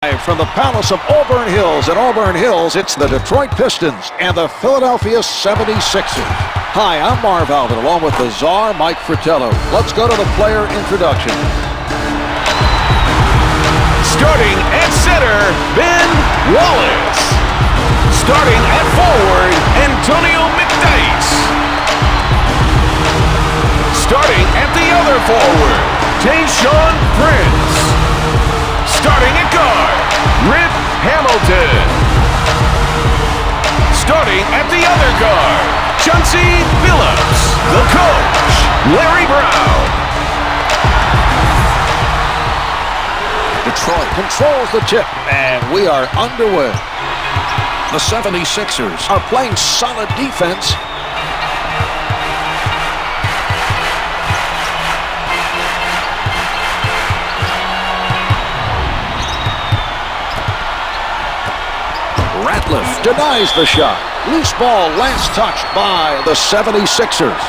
From the Palace of Auburn Hills. In Auburn Hills, it's the Detroit Pistons and the Philadelphia 76ers. Hi, I'm Marv Alvin, along with the czar, Mike Fratello. Let's go to the player introduction. Starting at center, Ben Wallace. Starting at forward, Antonio McDyess. Starting at the other forward, Tayshaun Prince. Starting at guard, Rip Hamilton. Starting at the other guard, Chauncey Billups. The coach, Larry Brown. Detroit controls the tip, and we are underway. The 76ers are playing solid defense. Ratliff denies the shot. Loose ball last touched by the 76ers.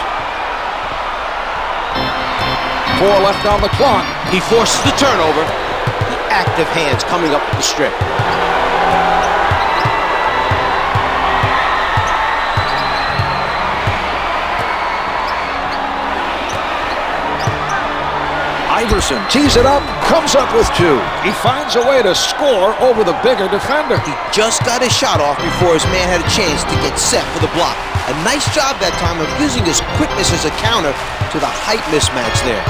4 left on the clock. He forces the turnover. The active hands coming up the strip. Iverson tees it up, comes up with 2. He finds a way to score over the bigger defender. He just got his shot off before his man had a chance to get set for the block. A nice job that time of using his quickness as a counter to the height mismatch there.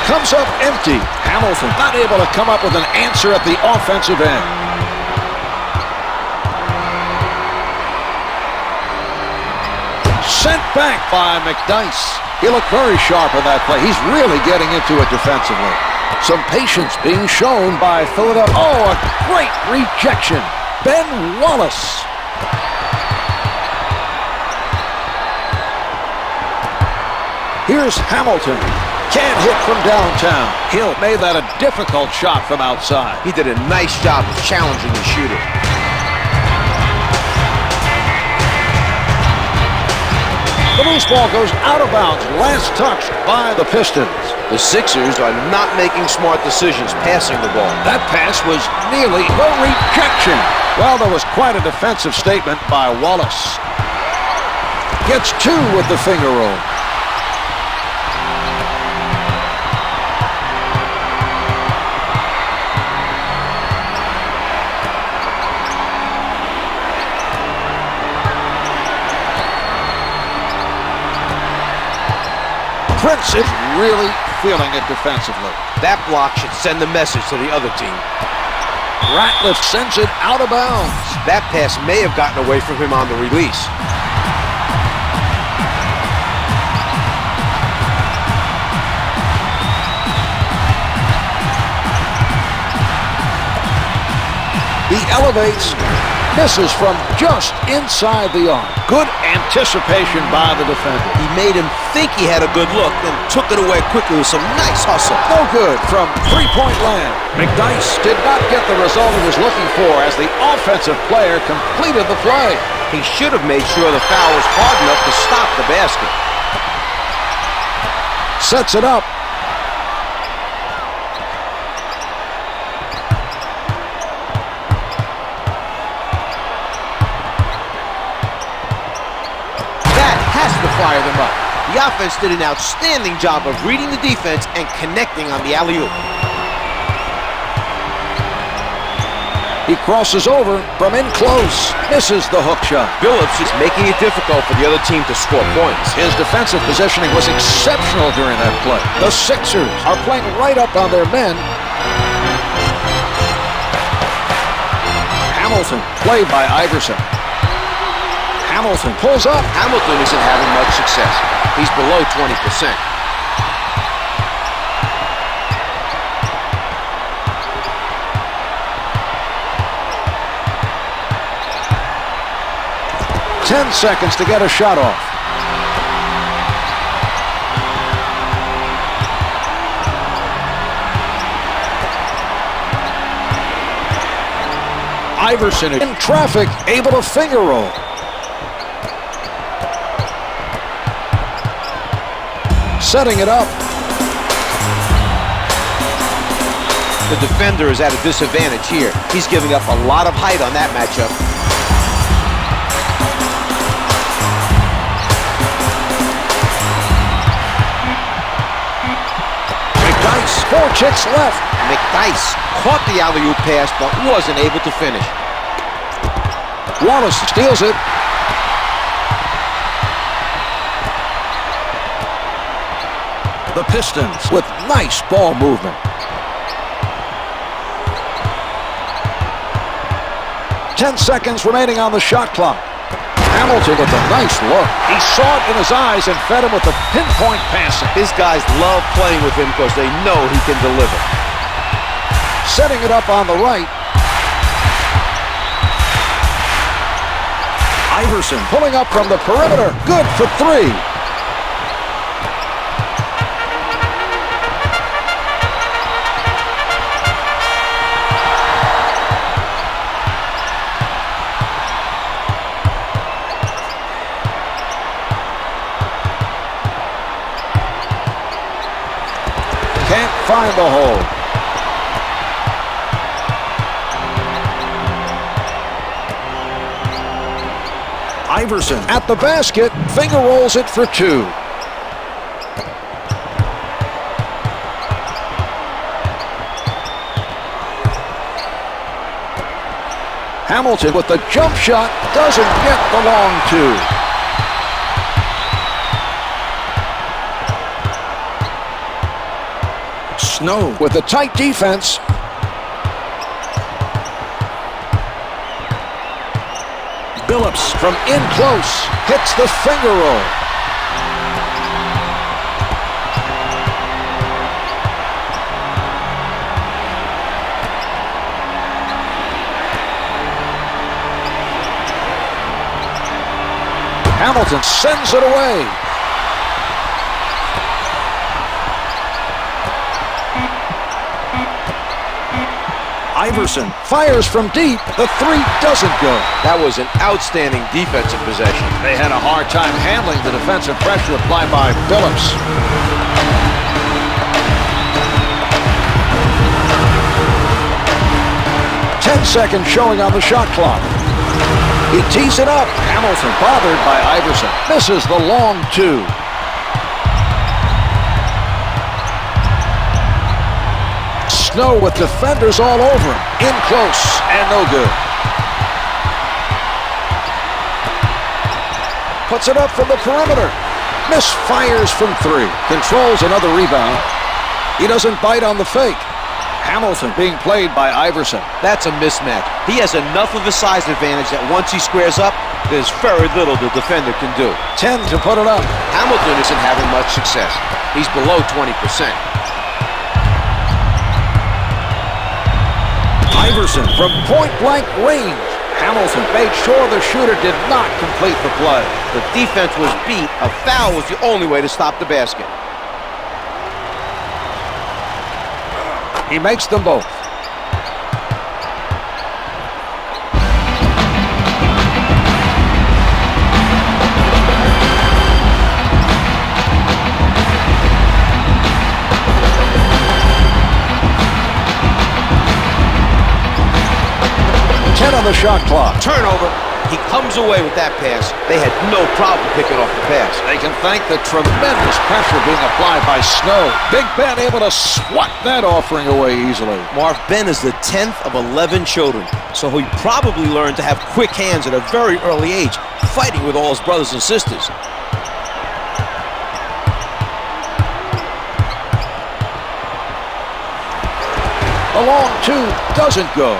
Comes up empty. Hamilton not able to come up with an answer at the offensive end. Sent back by McDyess. He looked very sharp in that play. He's really getting into it defensively. Some patience being shown by Philadelphia. Oh, a great rejection. Ben Wallace. Here's Hamilton. Can't hit from downtown. Hill made that a difficult shot from outside. He did a nice job of challenging the shooter. The loose ball goes out of bounds. Last touched by the Pistons. The Sixers are not making smart decisions passing the ball. That pass was nearly the rejection. Well, there was quite a defensive statement by Wallace. Gets 2 with the finger roll. Prince is really feeling it defensively. That block should send the message to the other team. Ratliff sends it out of bounds. That pass may have gotten away from him on the release. He elevates. Misses from just inside the arc. Good anticipation by the defender. He made him think he had a good look, then took it away quickly with some nice hustle. No good from three-point land. McDyess did not get the result he was looking for as the offensive player completed the play. He should have made sure the foul was hard enough to stop the basket. Sets it up. Fire them up. The offense did an outstanding job of reading the defense and connecting on the alley-oop. He crosses over from in close. Misses the hook shot. Billups is making it difficult for the other team to score points. His defensive positioning was exceptional during that play. The Sixers are playing right up on their men. Hamilton, played by Iverson. Hamilton pulls up. Hamilton isn't having much success. He's below 20%. Ten seconds to get a shot off. Iverson in traffic, able to finger roll. setting it up. The defender is at a disadvantage here. He's giving up a lot of height on that matchup. McDyess, 4 chicks left. McDyess caught the alley-oop pass, but wasn't able to finish. Wallace steals it. The Pistons with nice ball movement. 10 seconds remaining on the shot clock. Hamilton with a nice look. He saw it in his eyes and fed him with the pinpoint passing. His guys love playing with him because they know he can deliver. Setting it up on the right. Iverson pulling up from the perimeter. Good for 3. Can't find the hole. Iverson at the basket, finger rolls it for 2. Hamilton with the jump shot, doesn't get the long 2. Snow with a tight defense. Billups from in close hits the finger roll. Hamilton sends it away. Iverson fires from deep. The 3 doesn't go. That was an outstanding defensive possession. They had a hard time handling the defensive pressure applied by Billups. Seconds showing on the shot clock. He tees it up. Hamilton bothered by Iverson. Misses the long 2. Snow with defenders all over him. In close and no good. Puts it up from the perimeter. Misfires from 3. Controls another rebound. He doesn't bite on the fake. Hamilton being played by Iverson. That's a mismatch. He has enough of a size advantage that once he squares up, there's very little the defender can do. 10 to put it up. Hamilton isn't having much success. He's below 20%. Iverson from point-blank range. Hamilton made sure the shooter did not complete the play. The defense was beat. A foul was the only way to stop the basket. He makes them both. On the shot clock. Turnover. He comes away with that pass. They had no problem picking off the pass. They can thank the tremendous pressure being applied by Snow. Big Ben able to swat that offering away easily. Marv, Ben is the 10th of 11 children, so he probably learned to have quick hands at a very early age, fighting with all his brothers and sisters. The long 2 doesn't go.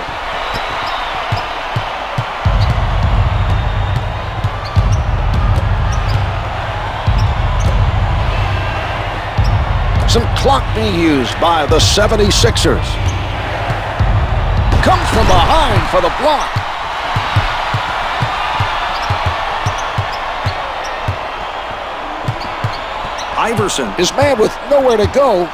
Some clock being used by the 76ers. Comes from behind for the block. Iverson is man with nowhere to go.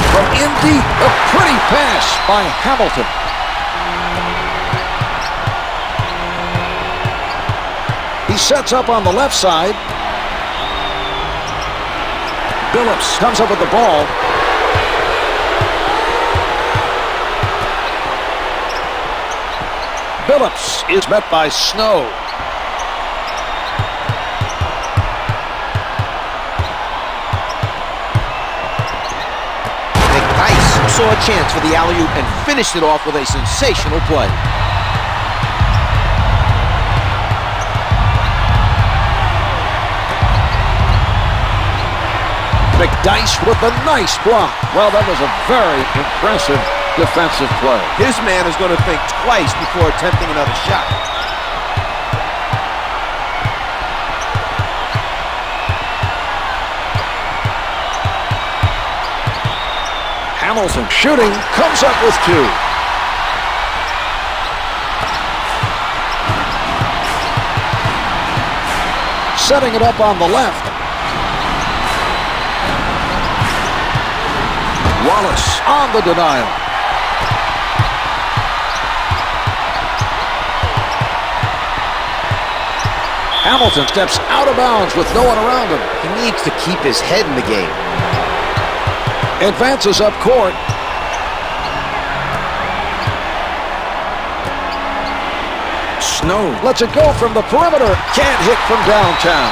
From in deep, a pretty pass by Hamilton. He sets up on the left side. Billups comes up with the ball. Billups is met by Snow. McDyess saw a chance for the alley-oop and finished it off with a sensational play. McDyess with a nice block. Well, that was a very impressive defensive play. His man is going to think twice before attempting another shot. Hamilton shooting, comes up with 2. Setting it up on the left. Wallace on the denial. Hamilton steps out of bounds with no one around him. He needs to keep his head in the game. Advances up court. Snow lets it go from the perimeter. Can't hit from downtown.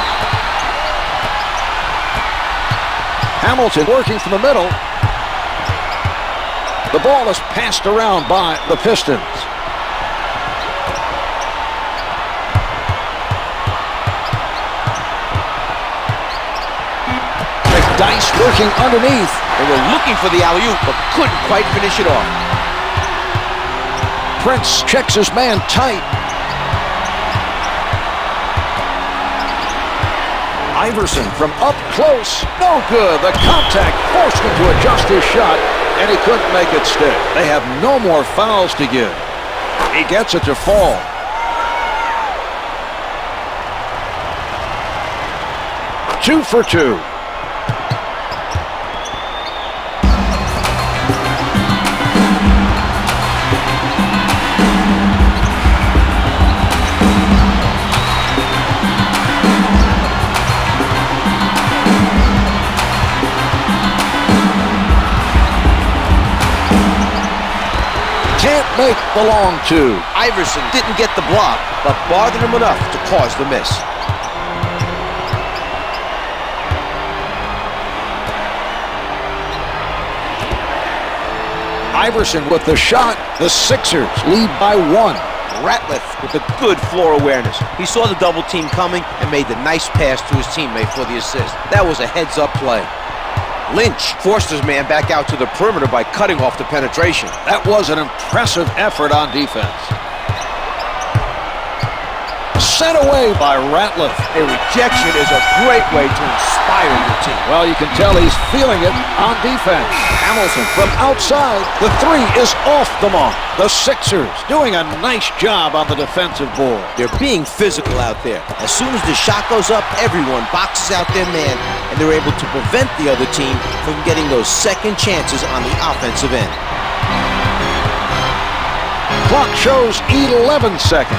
Hamilton working from the middle. The ball is passed around by the Pistons. McDyess working underneath. They were looking for the alley-oop, but couldn't quite finish it off. Prince checks his man tight. Iverson from up close. No good. The contact forced him to adjust his shot, and he couldn't make it stick. They have no more fouls to give. He gets it to fall. Two for 2. Can't make the long 2. Iverson didn't get the block, but bothered him enough to cause the miss. Iverson with the shot. The Sixers lead by 1. Ratliff with a good floor awareness. He saw the double team coming and made the nice pass to his teammate for the assist. That was a heads-up play. Lynch forced his man back out to the perimeter by cutting off the penetration. That was an impressive effort on defense. Sent away by Ratliff. A rejection is a great way to inspire your team. Well, you can tell he's feeling it on defense. Hamilton from outside. The 3 is off the mark. The Sixers doing a nice job on the defensive board. They're being physical out there. As soon as the shot goes up, everyone boxes out their man, and they're able to prevent the other team from getting those second chances on the offensive end. Clock shows 11 seconds.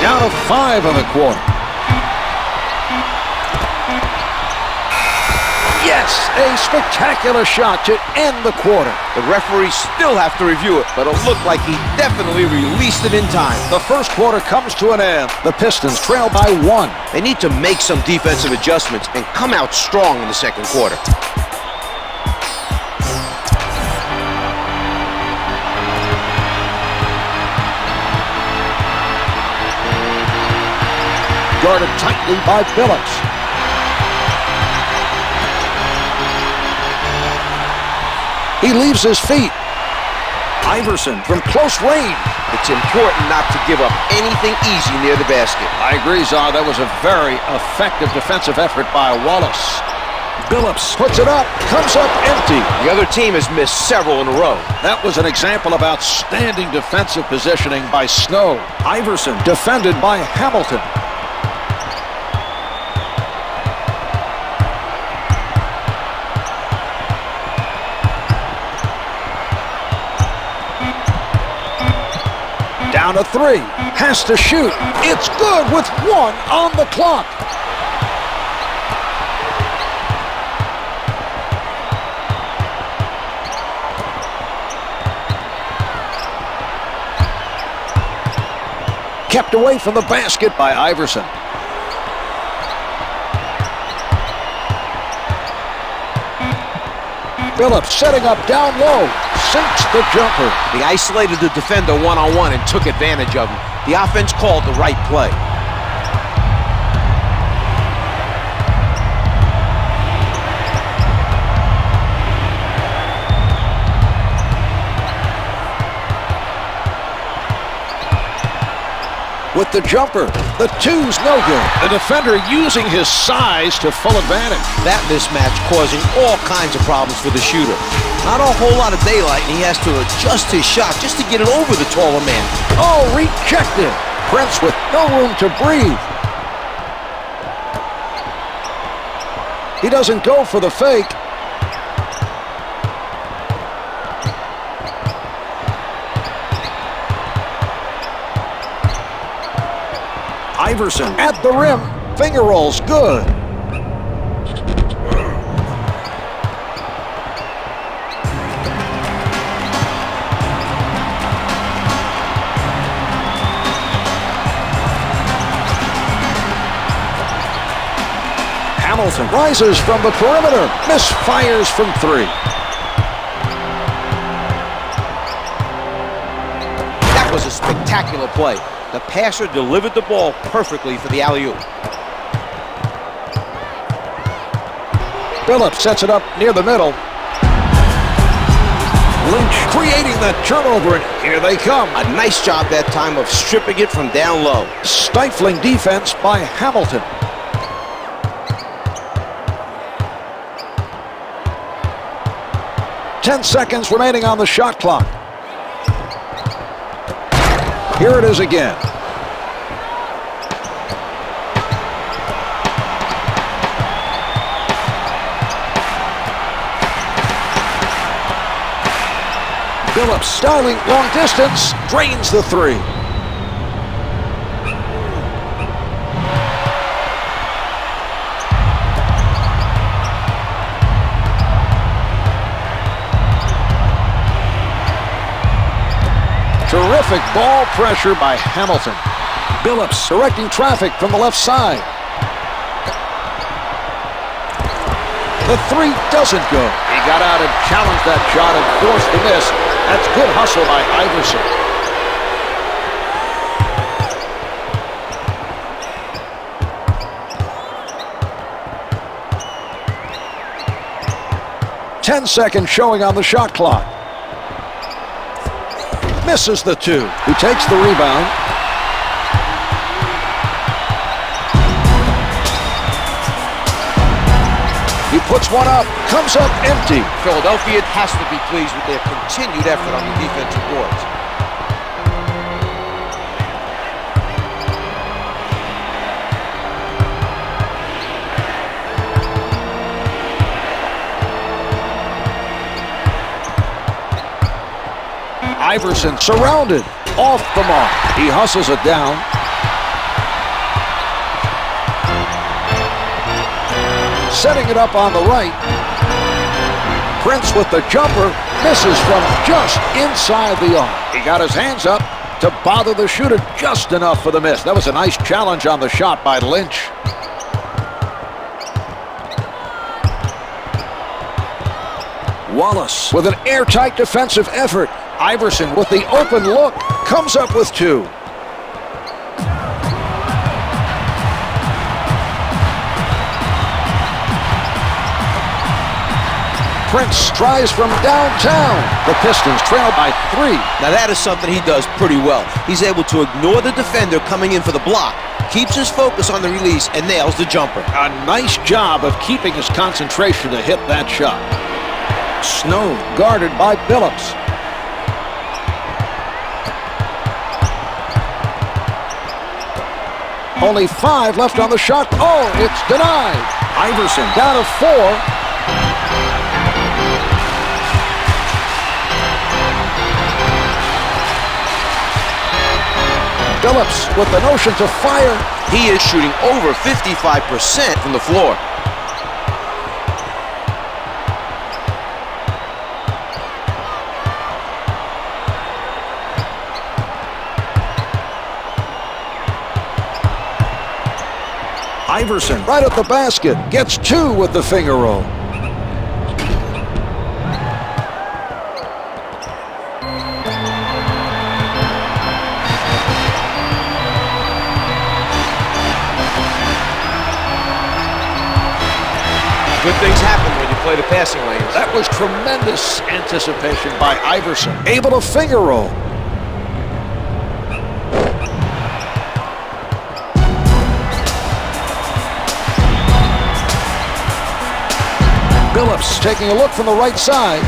Down to 5 in the quarter. Yes, a spectacular shot to end the quarter. The referees still have to review it, but it looked like he definitely released it in time. The first quarter comes to an end. The Pistons trail by 1. They need to make some defensive adjustments and come out strong in the second quarter. Guarded tightly by Billups. He leaves his feet. Iverson from close range. It's important not to give up anything easy near the basket. I agree, Zah. That was a very effective defensive effort by Wallace. Billups puts it up, comes up empty. The other team has missed several in a row. That was an example of outstanding defensive positioning by Snow. Iverson defended by Hamilton. Down to 3. Has to shoot. It's good with 1 on the clock. Kept away from the basket by Iverson. Billups setting up down low. Sinks the jumper. He isolated the defender one-on-one and took advantage of him. The offense called the right play. With the jumper, the 2's no good. The defender using his size to full advantage. That mismatch causing all kinds of problems for the shooter. Not a whole lot of daylight, and he has to adjust his shot just to get it over the taller man. Oh, rejected. Prince with no room to breathe. He doesn't go for the fake. Iverson at the rim. Finger rolls good. Hamilton rises from the perimeter. Misfires from 3. That was a spectacular play. The passer delivered the ball perfectly for the alley-oop. Billups sets it up near the middle. Lynch creating that turnover, and here they come. A nice job that time of stripping it from down low. Stifling defense by Hamilton. Ten seconds remaining on the shot clock. Here it is again. Billups styling long distance, drains the 3. Terrific ball pressure by Hamilton. Billups directing traffic from the left side. The 3 doesn't go. He got out and challenged that shot and forced the miss. That's good hustle by Iverson. Ten-second showing on the shot clock. Misses the 2. Who takes the rebound. He puts one up, comes up empty. Philadelphia has to be pleased with their continued effort on the defensive boards. Iverson surrounded, off the mark. He hustles it down. Setting it up on the right. Prince with the jumper, misses from just inside the arc. He got his hands up to bother the shooter just enough for the miss. That was a nice challenge on the shot by Lynch. Wallace with an airtight defensive effort. Iverson with the open look, comes up with 2. Prince tries from downtown. The Pistons trail by 3. Now that is something he does pretty well. He's able to ignore the defender coming in for the block, keeps his focus on the release, and nails the jumper. A nice job of keeping his concentration to hit that shot. Snow guarded by Billups. Only 5 left on the shot. Oh, it's denied. Iverson down to 4. Billups with the notion to fire. He is shooting over 55% from the floor. Iverson right at the basket. Gets two with the finger roll. Good things happen when you play the passing lanes. That was tremendous anticipation by Iverson. Able to finger roll. Billups taking a look from the right side.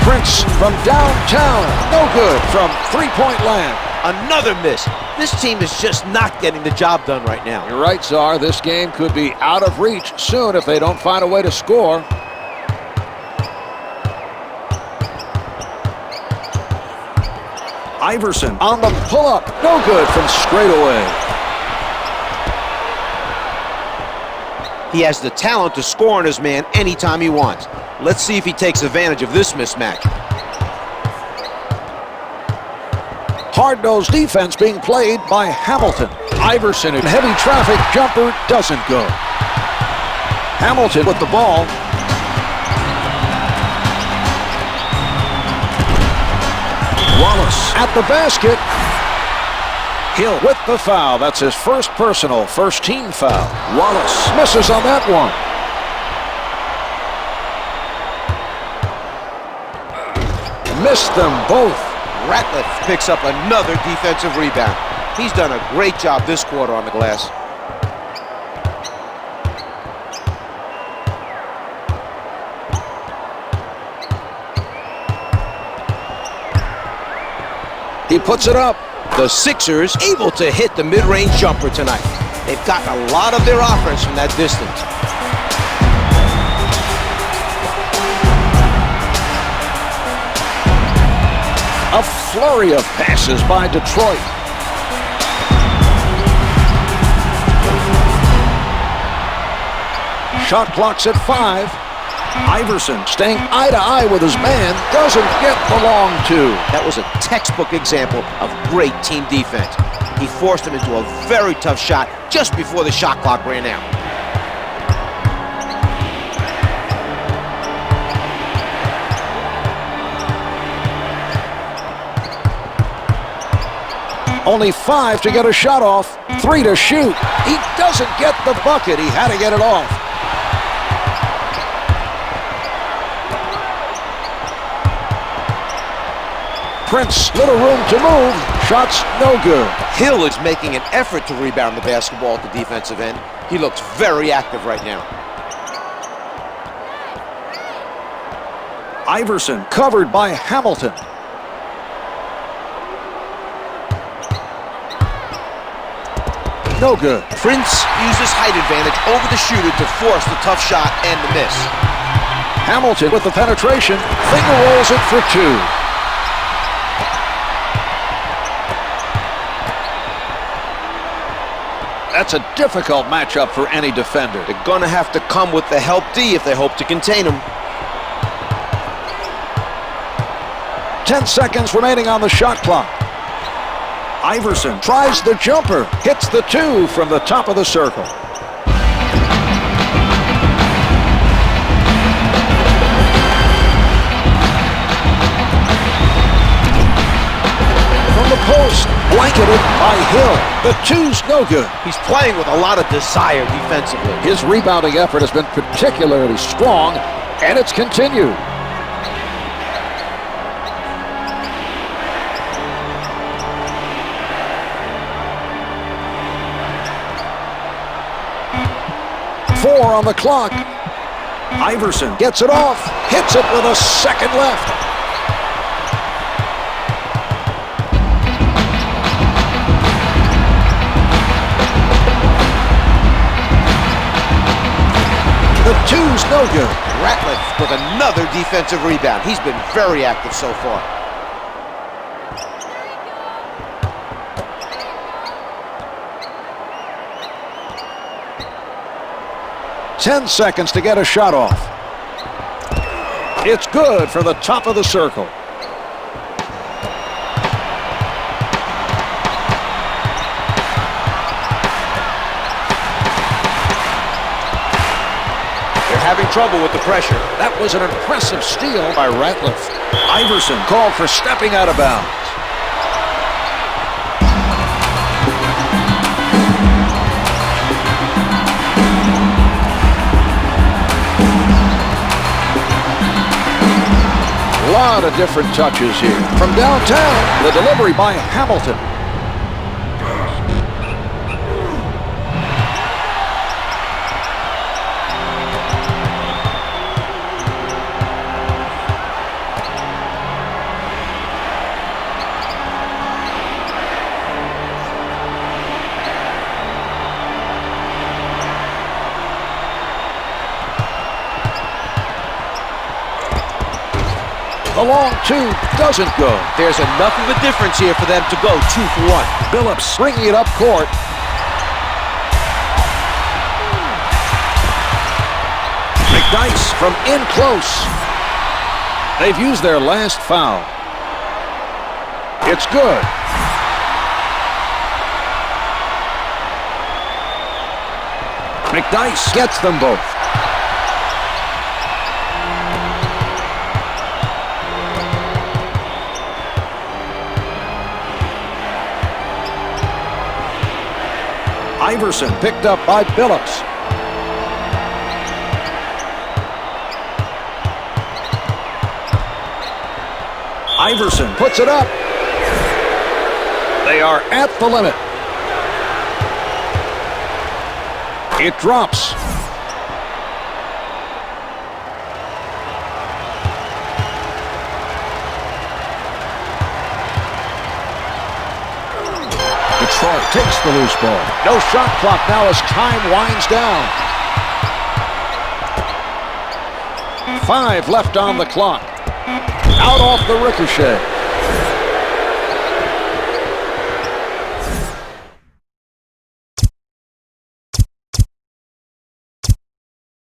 Prince from downtown. No good from three-point land. Another miss. This team is just not getting the job done right now. You're right, Czar. This game could be out of reach soon if they don't find a way to score. Iverson on the pull-up. No good from straight away. He has the talent to score on his man anytime he wants. Let's see if he takes advantage of this mismatch. Hard-nosed defense being played by Hamilton. Iverson in heavy traffic. Jumper doesn't go. Hamilton with the ball. Wallace at the basket. Hill with the foul. That's his first personal, first team foul. Wallace misses on that one. Missed them both. Ratliff picks up another defensive rebound. He's done a great job this quarter on the glass. He puts it up. The Sixers able to hit the mid-range jumper tonight. They've gotten a lot of their offense from that distance. A flurry of passes by Detroit. Shot clock's at 5. Iverson staying eye to eye with his man. Doesn't get the long two. That was a textbook example of great team defense. He forced him into a very tough shot just before the shot clock ran out. Only 5 to get a shot off. 3 to shoot. He doesn't get the bucket. He had to get it off. Prince, little room to move. Shots no good. Hill is making an effort to rebound the basketball at the defensive end. He looks very active right now. Iverson covered by Hamilton. No good. Prince uses height advantage over the shooter to force the tough shot and the miss. Hamilton with the penetration. Finger rolls it for 2. That's a difficult matchup for any defender. They're going to have to come with the help D if they hope to contain him. 10 seconds remaining on the shot clock. Iverson tries the jumper. Hits the 2 from the top of the circle. From the post, blanketed by Hill. The 2's no good. He's playing with a lot of desire defensively. His rebounding effort has been particularly strong, and it's continued. Four on the clock. Iverson gets it off. Hits it with a second left. The 2's no good. Ratliff with another defensive rebound. He's been very active so far. 10 seconds to get a shot off. It's good for the top of the circle. Having trouble with the pressure. That was an impressive steal by Ratliff. Iverson called for stepping out of bounds. A lot of different touches here. From downtown, the delivery by Hamilton. The long two doesn't go. There's enough of a difference here for them to go 2 for 1. Billups bringing it up court. McDyess from in close. They've used their last foul. It's good. McDyess gets them both. Iverson picked up by Billups. Iverson puts it up. They are at the limit. It drops. Detroit takes the loose ball. No shot clock now as time winds down. 5 left on the clock. Out off the ricochet.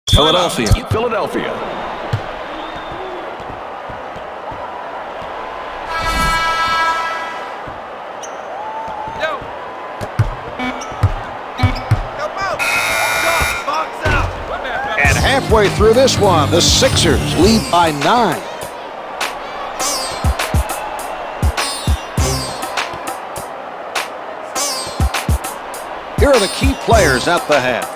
Philadelphia. And halfway through this one, the Sixers lead by 9. Here are the key players at the half.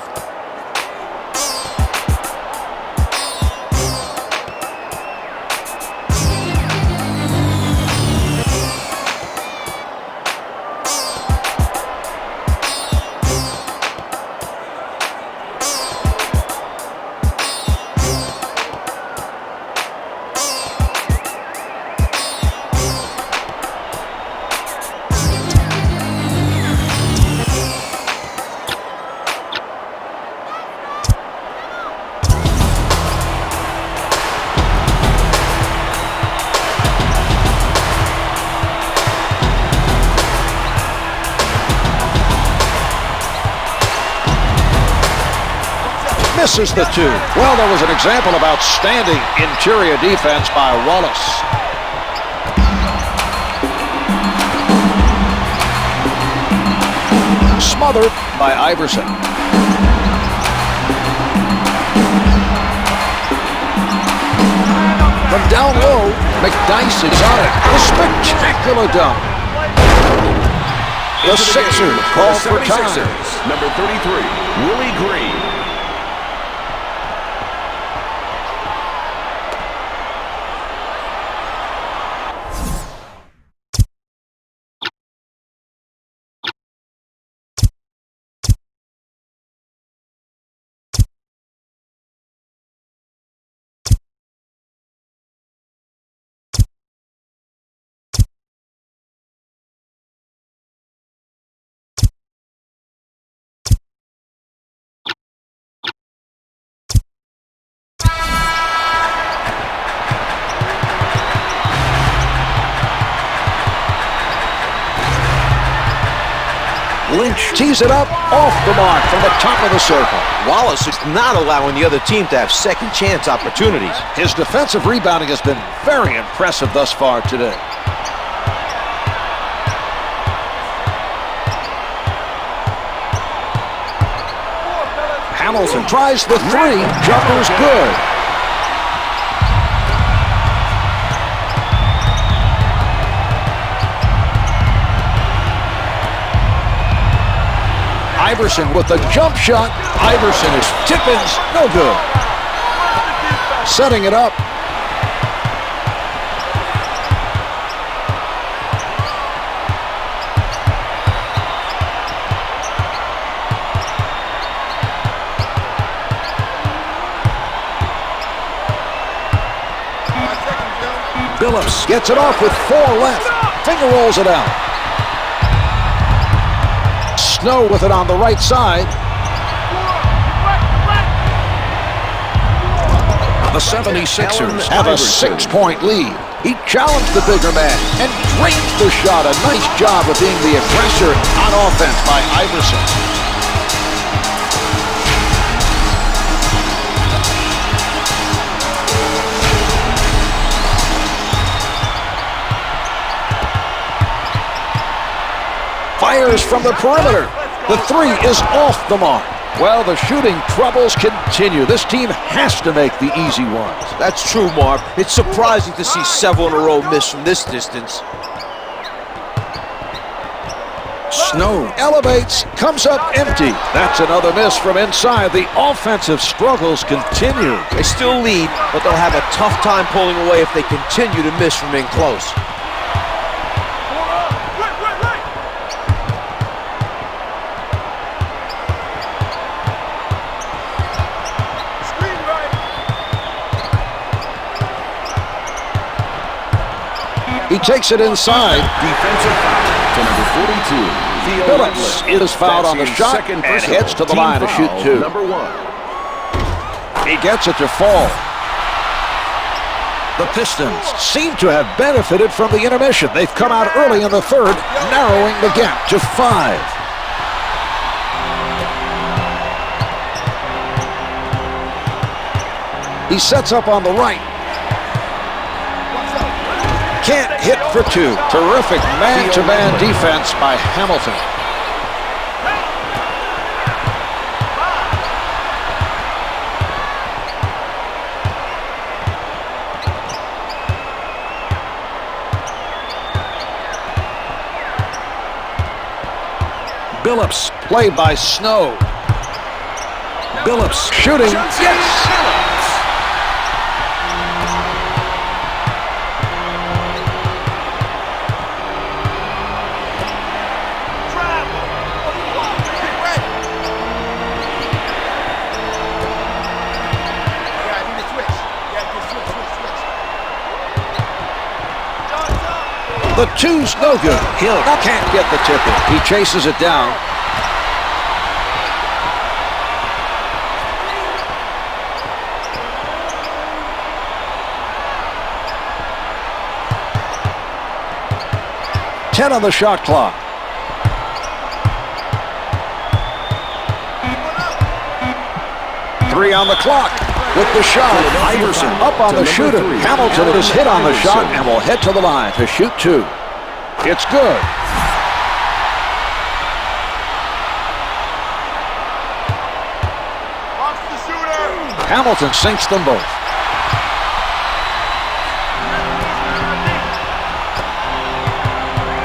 Misses the 2. Well, there was an example of outstanding interior defense by Wallace. Smothered by Iverson. From down low, McDyess is on it. A spectacular dunk. The Sixers call for time. Number 33, Willie Green. Lynch tees it up off the mark from the top of the circle. Wallace is not allowing the other team to have second chance opportunities. His defensive rebounding has been very impressive thus far today. Hamilton tries the three. Jumper's good. Iverson with the jump shot. Iverson is Tippins, no good. Setting it up. Billups gets it off with 4 left. Finger rolls it out. Snow with it on the right side. The 76ers have a 6-point lead. He challenged the bigger man and drained the shot. A nice job of being the aggressor on offense by Iverson. Fires from the perimeter. The three is off the mark. Well, the shooting troubles continue. This team has to make the easy ones. That's true, Mark. It's surprising to see several in a row miss from this distance. Snow elevates, comes up empty. That's another miss from inside. The offensive struggles continue. They still lead, but they'll have a tough time pulling away if they continue to miss from in close. He takes it inside. Defensive foul to number 42. Theo Billups is fouled on the shot and heads to the line to shoot 2. Number 1. He gets it to fall. The Pistons seem to have benefited from the intermission. They've come out early in the third, narrowing the gap to 5. He sets up on the right. Can't hit for 2. Terrific man-to-man defense by Hamilton. Billups played by Snow. Billups shooting. Yes! The 2's no good. Hill can't get the tip in. He chases it down. Ten on the shot clock. Three on the clock. With the shot, Iverson up on the shooter. Hamilton is hit on the shot and will head to the line to shoot 2. It's good. Hamilton sinks them both.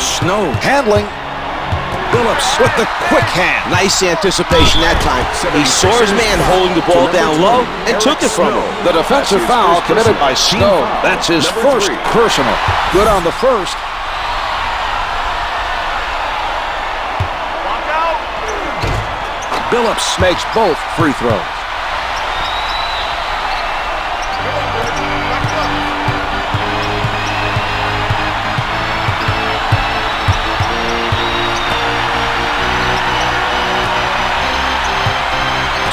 Snow handling. Billups with the quick hand. Nice anticipation that time. He saw his man holding the ball down low and took it from him. The defensive foul committed by Snow. That's his first personal. Good on the first. Billups makes both free throws.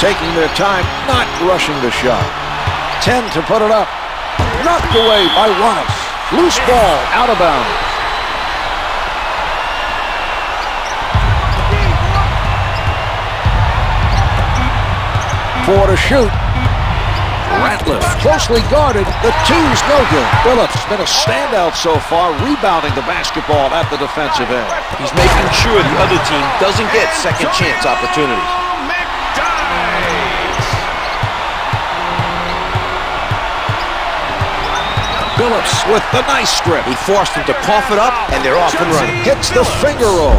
Taking their time, not rushing the shot. 10 to put it up. Knocked away by Wallace. Loose ball, out of bounds. 4 to shoot. Ratliff closely guarded. The two's no good. Billups has been a standout so far, rebounding the basketball at the defensive end. He's making sure the other team doesn't get second chance opportunities. Billups with the nice strip. He forced him to cough it up, and they're off and running. Hits the finger roll.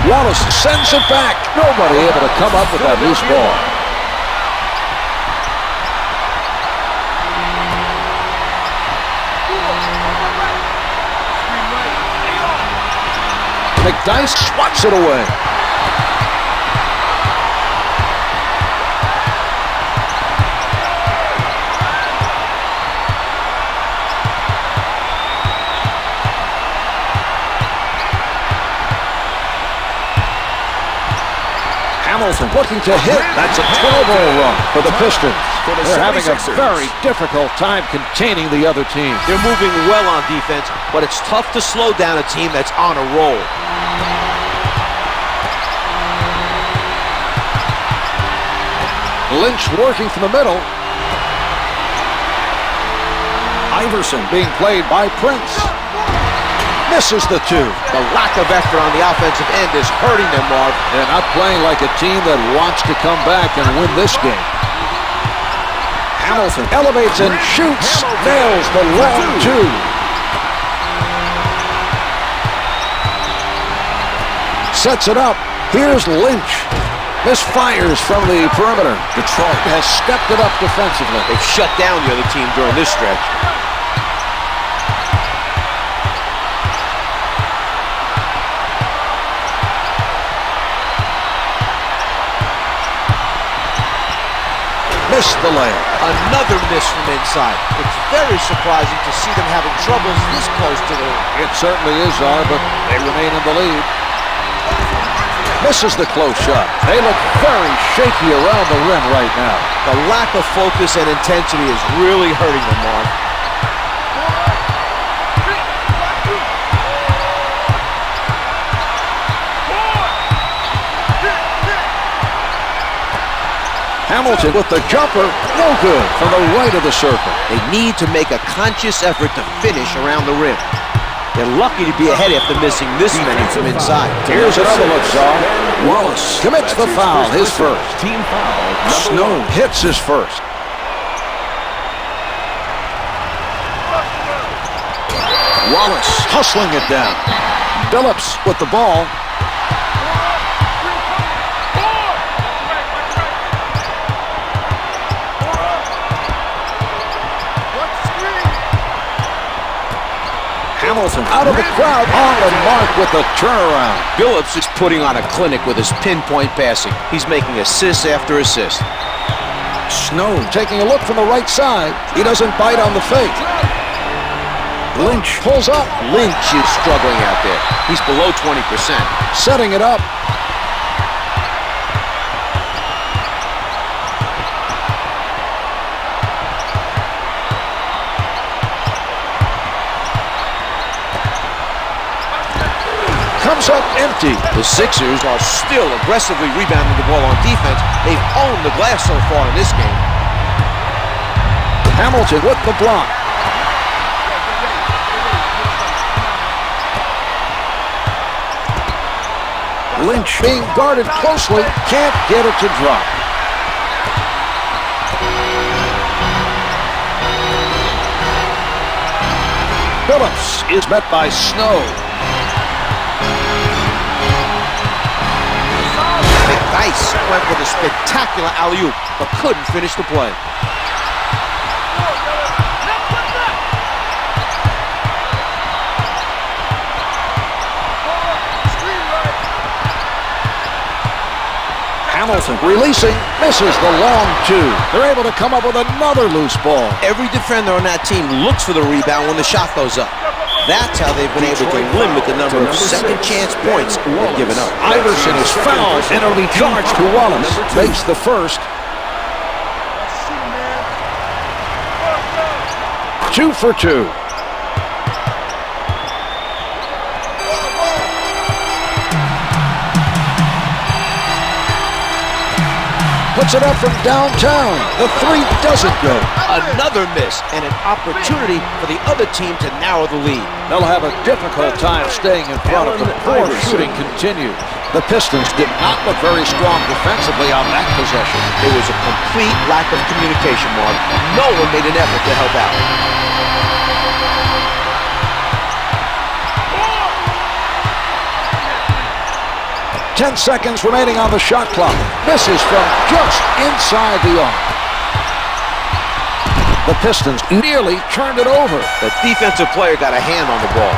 Wallace sends it back. Nobody able to come up with that loose ball. McDyess swats it away. Hamilton looking to hit. That's a 12-0 run for the Pistons. They're having a very difficult time containing the other team. They're moving well on defense, but it's tough to slow down a team that's on a roll. Lynch working from the middle. Iverson being played by Prince. Misses the two. The lack of effort on the offensive end is hurting them, Marv. They're not playing like a team that wants to come back and win this game. Hamilton elevates and shoots. Nails the long two. Sets it up. Here's Lynch. Misfires from the perimeter. Detroit has stepped it up defensively. They've shut down the other team during this stretch. Missed the layup. Another miss from inside. It's very surprising to see them having troubles this close to the rim. It certainly is, but they remain in the lead. Misses the close shot. They look very shaky around the rim right now. The lack of focus and intensity is really hurting them, Mark. Hamilton with the jumper, no good from the right of the circle. They need to make a conscious effort to finish around the rim. They're lucky to be ahead after missing this many from inside. Here's another look, Saul. Wallace commits the foul, his first. Team foul. Snow hits his first. Wallace hustling it down. Billups with the ball. Hamilton out of the crowd, on the mark with the turnaround. Billups is putting on a clinic with his pinpoint passing. He's making assist after assist. Snow taking a look from the right side. He doesn't bite on the fake. Lynch pulls up. Lynch is struggling out there. He's below 20%. Setting it up. Comes up empty. The Sixers are still aggressively rebounding the ball on defense. They've owned the glass so far in this game. Hamilton with the block. Lynch being guarded closely. Can't get it to drop. Billups is met by Snow. McDyess went with a spectacular alley-oop, but couldn't finish the play. Hamilton releasing, misses the long two. They're able to come up with another loose ball. Every defender on that team looks for the rebound when the shot goes up. That's how they've been able to limit the number of second chance points they've given up. Iverson is fouled and it'll be charged to Wallace. Makes the first. 2 for 2. Puts it up from downtown. The three doesn't go. Another miss and an opportunity for the other team to narrow the lead. They'll have a difficult time staying in front of the poor shooting continues. The Pistons did not look very strong defensively on that possession. It was a complete lack of communication, Mark. No one made an effort to help out. 10 seconds remaining on the shot clock. Misses from just inside the arc. The Pistons nearly turned it over. The defensive player got a hand on the ball.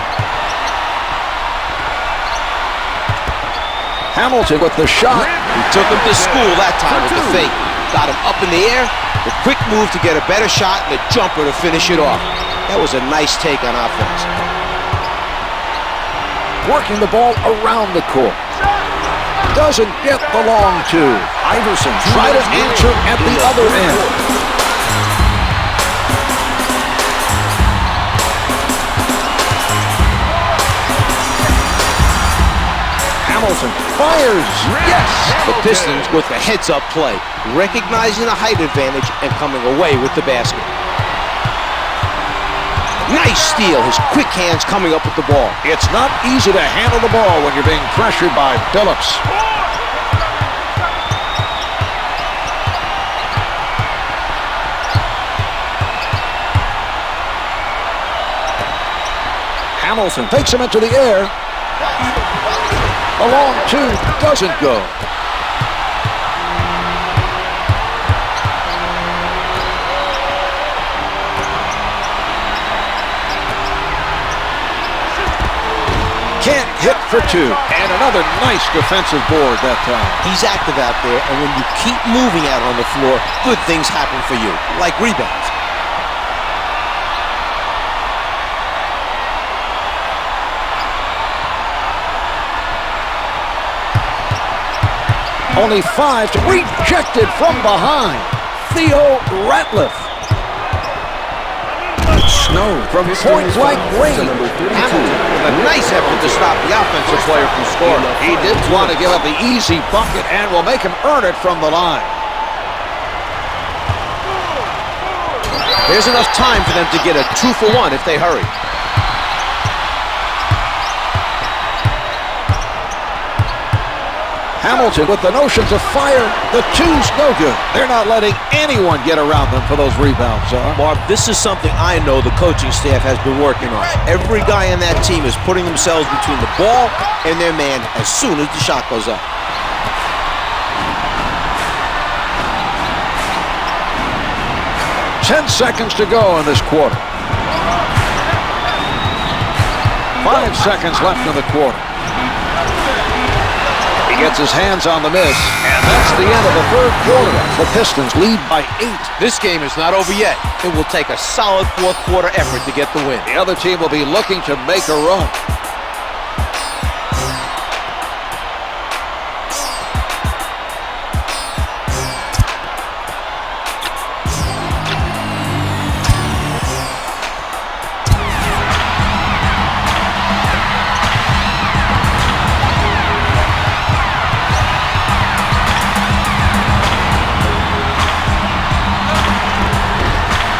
Hamilton with the shot. He took him to school that time with the fake. Got him up in the air. The quick move to get a better shot and the jumper to finish it off. That was a nice take on offense. Working the ball around the court. Doesn't get the long two. Iverson tried to answer at the other end. Hamilton fires. Yes! The Pistons with the heads-up play, recognizing the height advantage and coming away with the basket. Nice steal. His quick hands coming up with the ball. It's not easy to handle the ball when you're being pressured by Billups. Hamilton takes him into the air. A long two doesn't go. Can't hit for two. And another nice defensive board that time. He's active out there, and when you keep moving out on the floor, good things happen for you, like rebounds. Only 5 to rejected from behind. Theo Ratliff. Snow from point-blank range. Hamilton with a nice effort to stop the offensive player from scoring. He didn't want to give up the easy bucket and will make him earn it from the line. There's enough time for them to get a 2-for-1 if they hurry. Hamilton with the notion to fire. The two's no good. They're not letting anyone get around them for those rebounds, Mark, this is something I know the coaching staff has been working on. Every guy on that team is putting themselves between the ball and their man as soon as the shot goes up. Ten seconds to go in this quarter. 5 seconds left in the quarter. Gets his hands on the miss, and that's the end of the third quarter. The Pistons lead by 8. This game is not over yet. It will take a solid fourth quarter effort to get the win. The other team will be looking to make a run.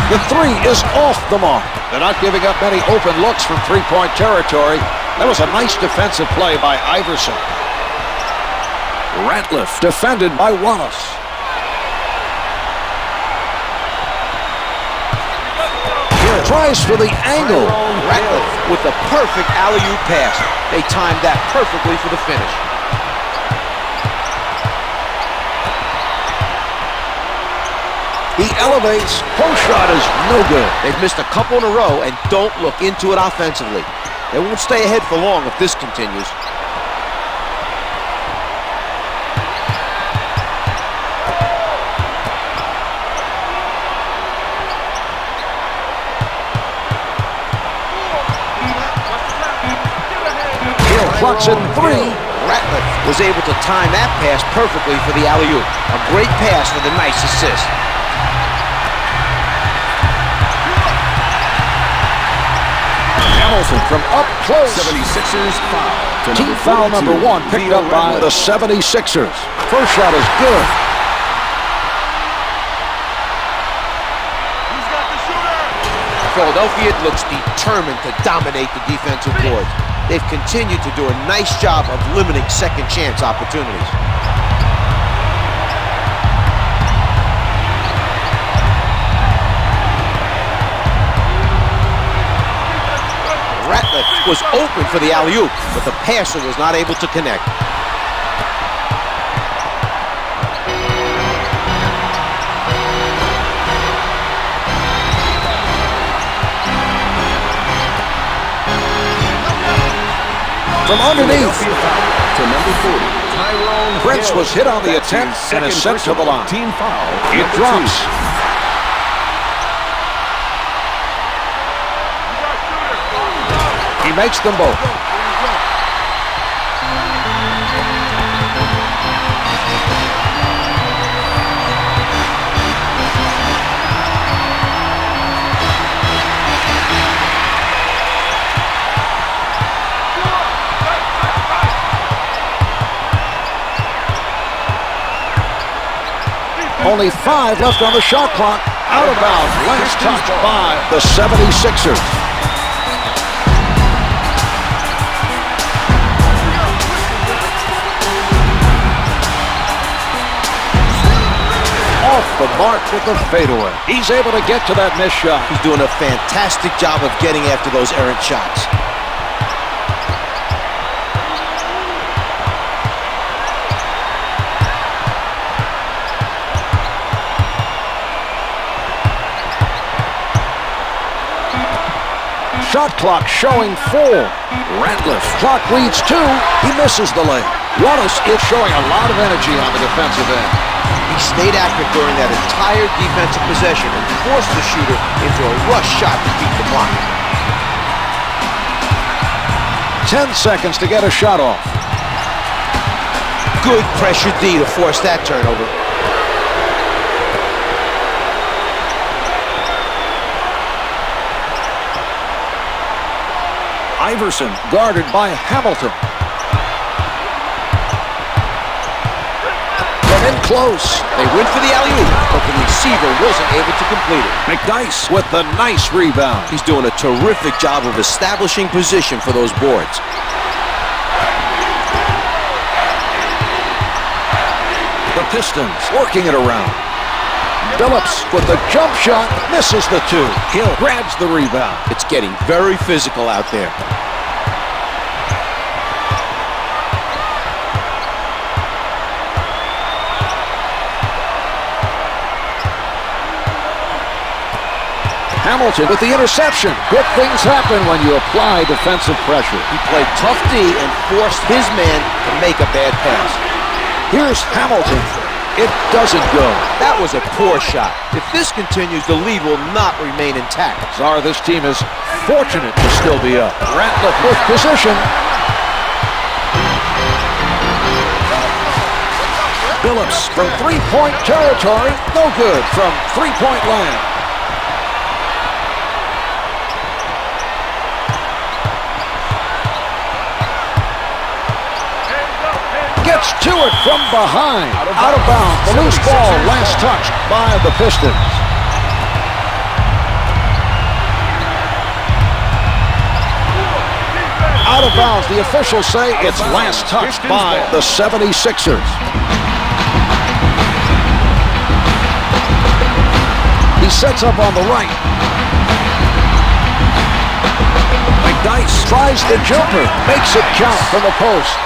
The three is off the mark. They're not giving up many open looks from three-point territory. That was a nice defensive play by Iverson. Ratliff defended by Wallace. Tries for the angle. Ratliff with the perfect alley-oop pass. They timed that perfectly for the finish. He elevates. Post shot is no good. They've missed a couple in a row and don't look into it offensively. They won't stay ahead for long if this continues. Hill clocks in 3. Ratliff was able to time that pass perfectly for the alley-oop. A great pass with a nice assist. Hamilton from up close. 76ers foul. Team foul number 1 picked up by the 76ers. First shot is good. Philadelphia looks determined to dominate the defensive boards. They've continued to do a nice job of limiting second chance opportunities. Ratliff was open for the alley-oop, but the passer was not able to connect. From underneath, To number 40, Tyrone Prince Hill. was hit on the That's attempt his and is second sent to the personal line. Team foul. It Number drops. 2. He makes them both. Only 5 left on the shot clock. Out of bounds. Last touch by the 76ers. Off the mark with the fadeaway. He's able to get to that missed shot. He's doing a fantastic job of getting after those errant shots. Shot clock showing 4. Ratliff. Clock reads 2. He misses the lane. Wallace is showing a lot of energy on the defensive end. He stayed active during that entire defensive possession and forced the shooter into a rush shot to beat the block. 10 seconds to get a shot off. Good pressure D to force that turnover. Iverson guarded by Hamilton. From in close. They went for the alley-oop, but the receiver wasn't able to complete it. McDyess with the nice rebound. He's doing a terrific job of establishing position for those boards. The Pistons working it around. Billups with the jump shot, misses the 2. Hill grabs the rebound. It's getting very physical out there. Hamilton with the interception. Good things happen when you apply defensive pressure. He played tough D and forced his man to make a bad pass. Here's Hamilton. It doesn't go. That was a poor shot. If this continues, the lead will not remain intact. Sorry, this team is fortunate to still be up. Ratliff with position. Billups from three-point territory. No good from three-point land. Gets to it from behind. Out of bounds. The loose ball last touched by the Pistons. Out of bounds. The officials say it's last touched by the 76ers. He sets up on the right. McDyess tries the jumper. Makes it count from the post.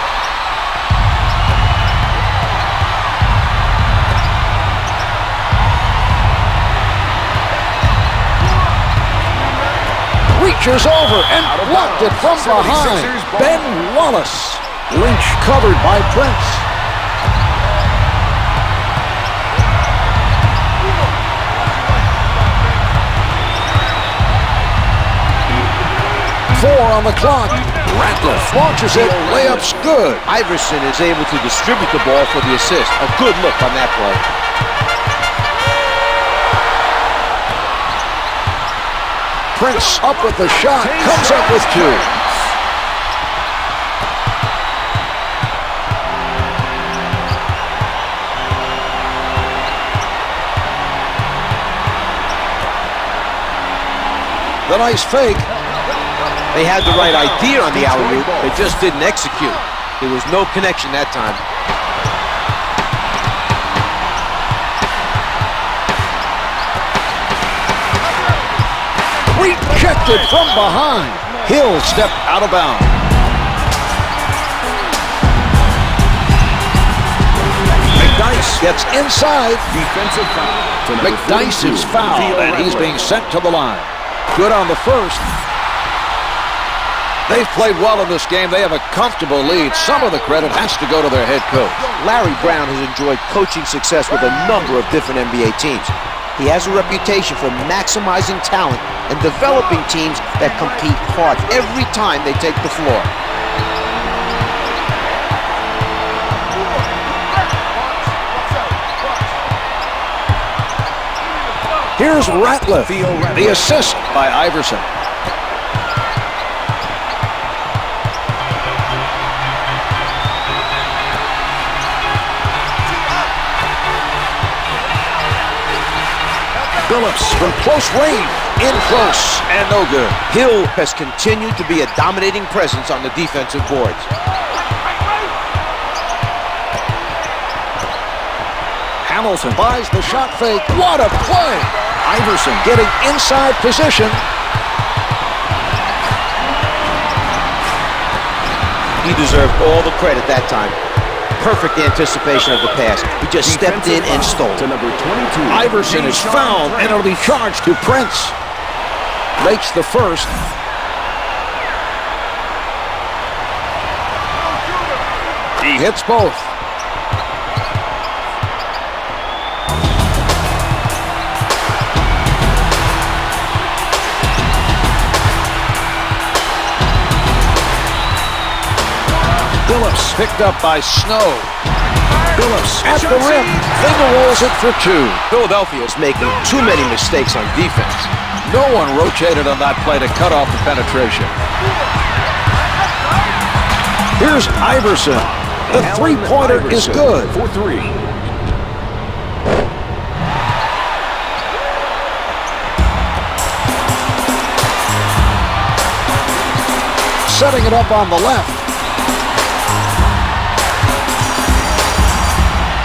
Reaches over and blocked it from behind. Ben Wallace. Lynch covered by Prince. Four on the clock. Ratliff launches it. Layup's good. Iverson is able to distribute the ball for the assist. A good look on that play. Prince up with the shot, comes up with two. The nice fake. They had the right idea on the alley-oop. They just didn't execute. There was no connection that time. Rejected from behind. Hill stepped out of bounds. McDyess gets inside. Defensive foul. McDyess is fouled, and he's being sent to the line. Good on the first. They've played well in this game. They have a comfortable lead. Some of the credit has to go to their head coach. Larry Brown has enjoyed coaching success with a number of different NBA teams. He has a reputation for maximizing talent and developing teams that compete hard every time they take the floor. Here's Ratliff, the assist by Iverson. Billups from close range, in close, and no good. Hill has continued to be a dominating presence on the defensive boards. Hamilton buys the shot fake. What a play! Iverson getting inside position. He deserved all the credit that time. Perfect anticipation of the pass. He just stepped in and stole. To number 22. Iverson is fouled, and it'll be charged to Prince. Makes the first. He hits both. Billups picked up by Snow. Billups at the rim. Finger rolls it for two. Philadelphia is making too many mistakes on defense. No one rotated on that play to cut off the penetration. Here's Iverson. The three-pointer is good. For three. Setting it up on the left.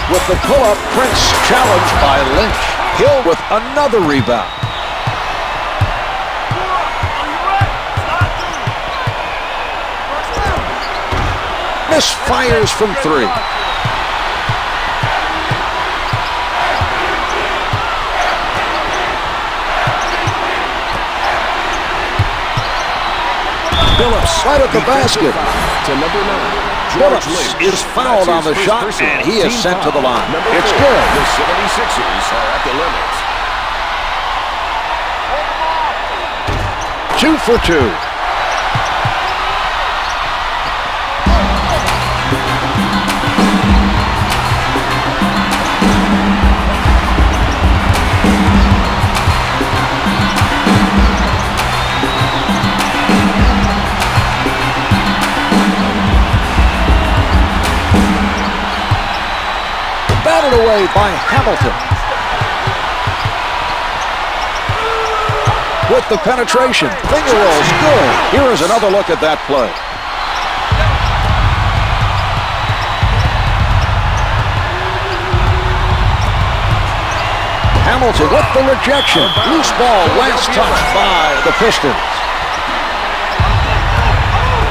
With the pull-up, Prince challenged by Lynch. Hill with another rebound. Misfires from three. Billups right at the basket. To number 9. Billups is fouled on the shot, and he is sent to the line. It's good. The 76ers are at the limit. 2 for 2. Batted away by Hamilton. With the penetration, finger rolls good. Here is another look at that play. Hamilton with the rejection. Loose ball, last touch by the Pistons.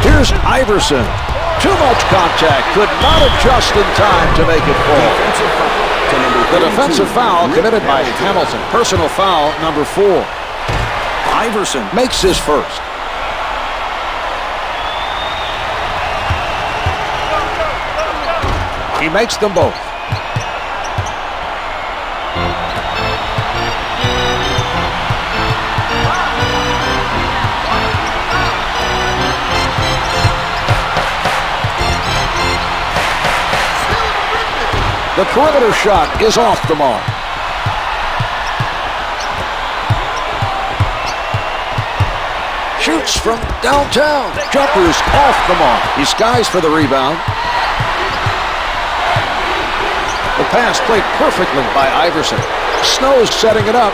Here's Iverson. Too much contact, could not adjust in time to make it fall. The defensive foul committed by Hamilton. Personal foul number 4. Iverson makes his first. He makes them both. The perimeter shot is off the mark. shoots from downtown. Jumper's off the mark. He skies for the rebound. The pass played perfectly by Iverson. Snow's setting it up.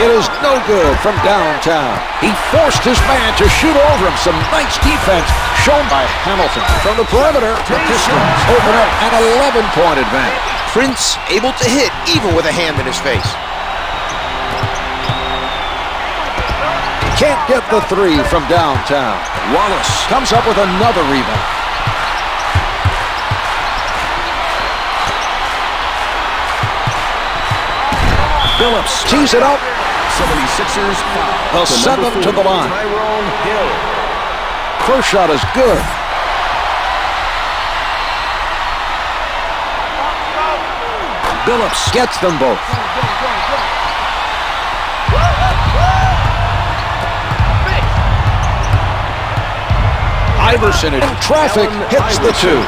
It is no good from downtown. He forced his man to shoot over him. Some nice defense shown by Hamilton. From the perimeter, the Pistons open up an 11-point advantage. Prince able to hit even with a hand in his face. Can't get the three from downtown. Wallace comes up with another rebound. Billups tees it up. 76ers foul. They'll send them to the line. Hill. First shot is good. Billups gets them both. Iverson in traffic hits the two.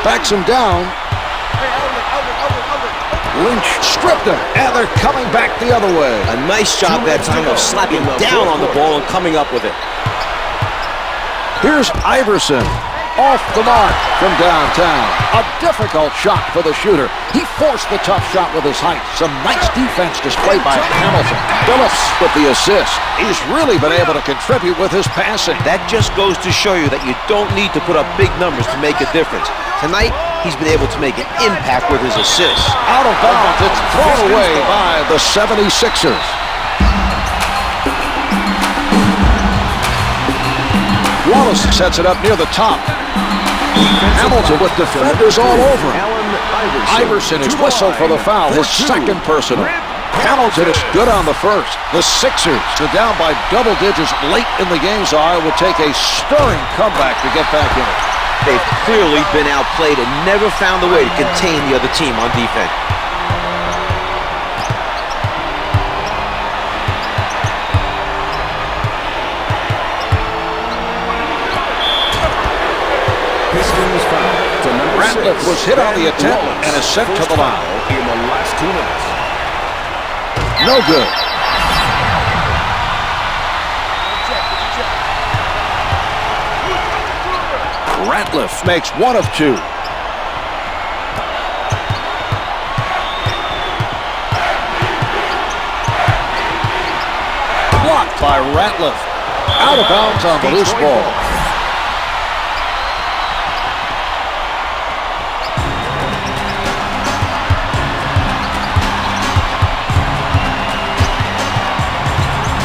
Backs him down. Lynch stripped him, and they're coming back the other way. A nice job that time of slapping down on the ball and coming up with it. Here's Iverson. Off the mark from downtown. A difficult shot for the shooter. He forced the tough shot with his height. Some nice defense displayed by Hamilton. Billups with the assist. He's really been able to contribute with his passing. That just goes to show you that you don't need to put up big numbers to make a difference. Tonight, he's been able to make an impact with his assists. Out of bounds, it's thrown away by the 76ers. Wallace sets it up near the top. Hamilton with defenders all over him. Iverson is whistled for the foul, his second personal. Hamilton is good on the first. The Sixers are down by double digits late in the game, so I will take a stirring comeback to get back in it. They've clearly been outplayed and never found a way to contain the other team on defense. Ratliff was hit on the attempt and is sent to the line. In the last 2 minutes. No good. Ratliff makes one of two. Blocked by Ratliff. Out of bounds on the loose ball.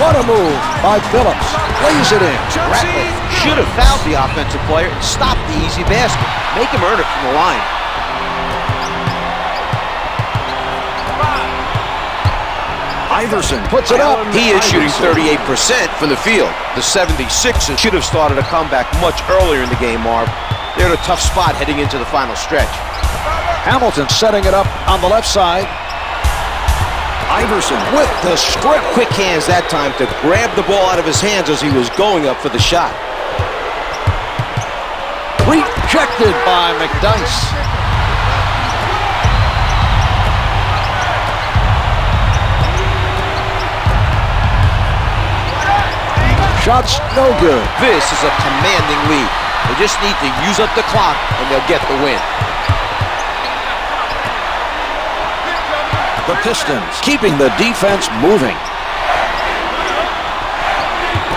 What a move by Billups. Lays it in. Ratliff should have fouled the offensive player and stopped the easy basket. Make him earn it from the line. Iverson puts it up. He is shooting 38% from the field. The 76ers should have started a comeback much earlier in the game, Marv. They're in a tough spot heading into the final stretch. Hamilton setting it up on the left side. Iverson with the strip. Quick hands that time to grab the ball out of his hands as he was going up for the shot. Rejected by McDyess. Shots no good. This is a commanding lead. They just need to use up the clock and they'll get the win. The Pistons keeping the defense moving.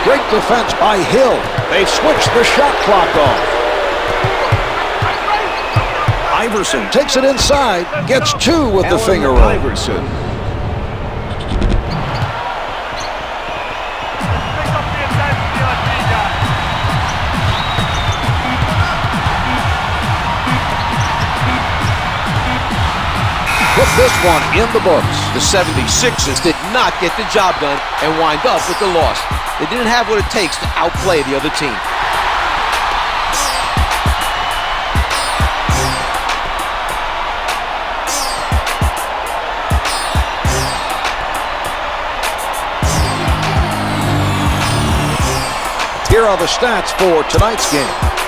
Great defense by Hill. They've switched the shot clock off. Iverson takes it inside, gets two with the finger roll. Iverson. Put this one in the books. The 76ers did not get the job done and wind up with the loss. They didn't have what it takes to outplay the other team. here are the stats for tonight's game.